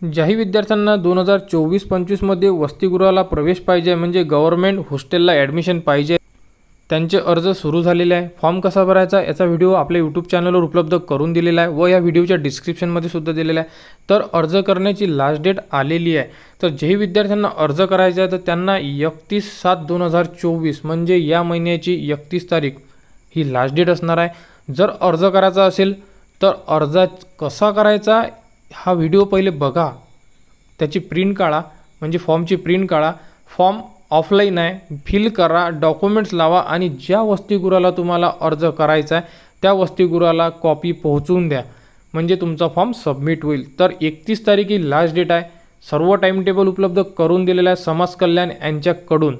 ज्याही विद्यार्थ्यांना 2024-25 मध्ये वसतिगृहाला प्रवेश पाहिजे म्हणजे गव्हर्नमेंट हॉस्टेलला ॲडमिशन पाहिजे, त्यांचे अर्ज सुरू झालेले आहे। फॉर्म कसा भरायचा याचा व्हिडिओ आपल्या यूट्यूब चॅनलवर उपलब्ध करून दिलेला आहे व या व्हिडिओच्या डिस्क्रिप्शनमध्ये सुद्धा दिलेला आहे। तर अर्ज करण्याची लास्ट डेट आलेली आहे। तर जेही विद्यार्थ्यांना अर्ज करायचा आहे तर त्यांना 31/7/2024 म्हणजे या महिन्याची 31 तारीख ही लास्ट डेट असणार आहे। जर अर्ज करायचा असेल तर अर्ज कसा करायचा हा व्हिडिओ पहिले बघा, त्याची प्रिंट काढा, म्हणजे फॉर्मची प्रिंट काढा। फॉर्म ऑफलाईन आहे, फिल करा, डॉक्युमेंट्स लावा आणि ज्या वसतिगृहाला तुम्हाला अर्ज करायचा आहे त्या वसतिगृहाला कॉपी पोहोचवून द्या, म्हणजे तुमचा फॉर्म सबमिट होईल। तर 31 तारीख ही लास्ट डेट आहे। सर्व टाइम टेबल उपलब्ध करून दिलेला आहे समाज कल्याण यांच्याकडून।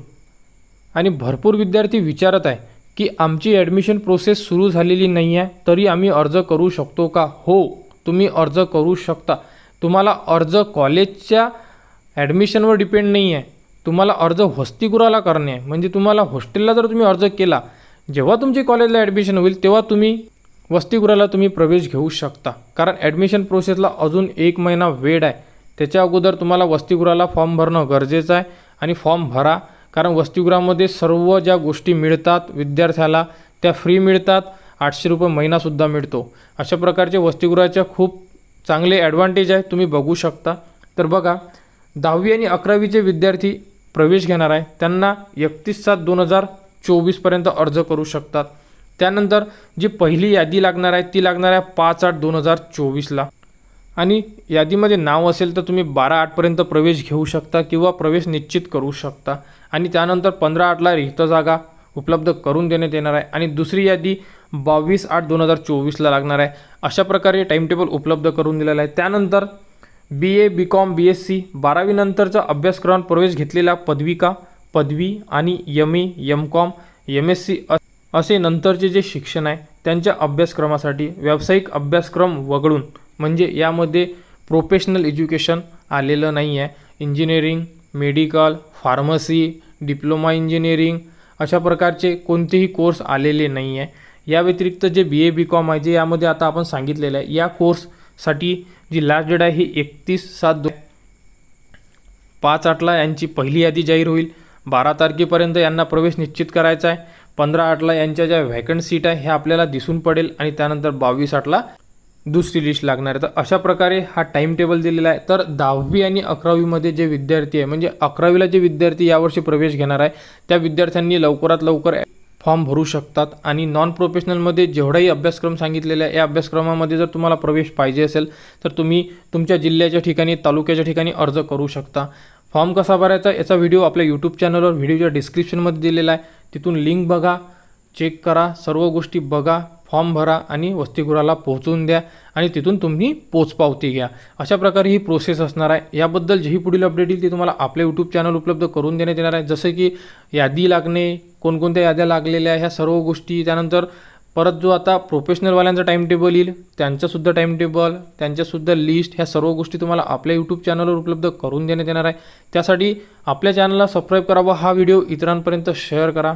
आणि भरपूर विद्यार्थी विचारत आहे की आमची ॲडमिशन प्रोसेस सुरू झालेली नाही आहे तरी आम्ही अर्ज करू शकतो का? हो, तुम्ही अर्ज करू शकता। तुम्हाला अर्ज कॉलेजच्या ॲडमिशनवर डिपेंड नाही आहे, तुम्हाला अर्ज वसतिगृहाला करणे आहे। म्हणजे तुम्हाला हॉस्टेलला जर तुम्ही अर्ज केला, जेव्हा तुमची कॉलेजला ॲडमिशन होईल तेव्हा तुम्ही वसतिगृहाला तुम्ही प्रवेश घेऊ शकता, कारण ॲडमिशन प्रोसेसला अजून 1 महिना वेळ आहे। त्याच्या अगोदर तुम्हाला वसतिगृहाला फॉर्म भरणं गरजेचं आहे आणि फॉर्म भरा, कारण वसतिगृहामध्ये सर्व ज्या गोष्टी मिळतात विद्यार्थ्याला त्या फ्री मिळतात, 800 रुपये महिनासुद्धा मिळतो। अशा प्रकारचे वसतिगृहाचे खूप चांगले ॲडव्हान्टेज आहे, तुम्ही बघू शकता। तर बघा, 10वी आणि 11वीचे विद्यार्थी प्रवेश घेणार आहे त्यांना 31/7/2024 पर्यंत अर्ज करू शकतात। त्यानंतर जी पहिली यादी लागणार आहे ती लागणार आहे 5/8/2024ला आणि यादीमध्ये नाव असेल तर तुम्ही 12/8 पर्यंत प्रवेश घेऊ शकता किंवा प्रवेश निश्चित करू शकता। आणि त्यानंतर 15/8ला रिक्त जागा उपलब्ध करून देण्यात येणार आहे आणि दुसरी यादी 22/8/2024ला लागणार आहे। अशा प्रकारे टाइम टेबल उपलब्ध करून दिलेला आहे। त्यानंतर BA BCom BSc 12वी नंतरचा अभ्यासक्रमात प्रवेश घेतलेला पदविका, पदवी आणि MA MCom MSc असे नंतरचे जे शिक्षण आहे त्यांच्या अभ्यासक्रमासाठी व्यावसायिक अभ्यासक्रम वगळून, म्हणजे यामध्ये प्रोफेशनल एज्युकेशन आलेलं नाही आहे, engineering, medical, pharmacy, diploma engineering अशा प्रकारचे कोणतेही कोर्स आलेले नाही आहे। या व्यतिरिक्त जे BA BCom आहे जे यामध्ये आता आपण सांगितलेलं आहे, या कोर्ससाठी जी लास्ट डेट आहे ही 31/7/5/8ला यांची पहिली यादी जाहीर होईल। 12 तारखेपर्यंत यांना प्रवेश निश्चित करायचा आहे। 15/8ला यांच्या ज्या व्हॅकंट सीट आहे हे आपल्याला दिसून पडेल आणि त्यानंतर 22/8ला दुसरी लिस्ट लागणार आहे। तर अशा प्रकारे हा टाइम टेबल दिलेला आहे। तर 10वी आणि 11वीमध्ये जे विद्यार्थी आहे, म्हणजे 11वीला जे विद्यार्थी यावर्षी प्रवेश घेणार आहे त्या विद्यार्थ्यांनी लवकरात लवकर फॉर्म भरू शकतात। आणि नॉन प्रोफेशनलमध्ये जेवढाही अभ्यासक्रम सांगितलेला आहे या अभ्यासक्रमामध्ये जर तुम्हाला प्रवेश पाहिजे असेल तर तुम्ही तुमच्या जिल्ह्याच्या ठिकाणी, तालुक्याच्या ठिकाणी अर्ज करू शकता। फॉर्म कसा भरायचा याचा व्हिडिओ आपल्या यूट्यूब चॅनलवर व्हिडिओच्या डिस्क्रिप्शनमध्ये दिलेला आहे, तिथून लिंक बघा, चेक करा, सर्व गोष्टी बघा, फॉर्म भरा आणि वसतिगृहाला पोहोचवून द्या आणि तिथून तुम्ही पोचपावती घ्या। अशा प्रकारे ही प्रोसेस असणार आहे। याबद्दल जेही पुढील अपडेट येईल ती तुम्हाला आपल्या यूट्यूब चॅनल उपलब्ध करून देण्यात येणार आहे, जसे की यादी लागणे, कोणकोणत्या याद्या लागलेल्या ह्या सर्व गोष्टी। त्यानंतर परत जो आता प्रोफेशनलवाल्यांचा टाइम टेबल येईल त्यांचासुद्धा टाइम टेबल, त्यांच्यासुद्धा लिस्ट, ह्या सर्व गोष्टी तुम्हाला आपल्या यूट्यूब चॅनलवर उपलब्ध करून देण्यात येणार आहे। त्यासाठी आपल्या चॅनलला सबस्क्राईब करा व हा व्हिडिओ इतरांपर्यंत शेअर करा।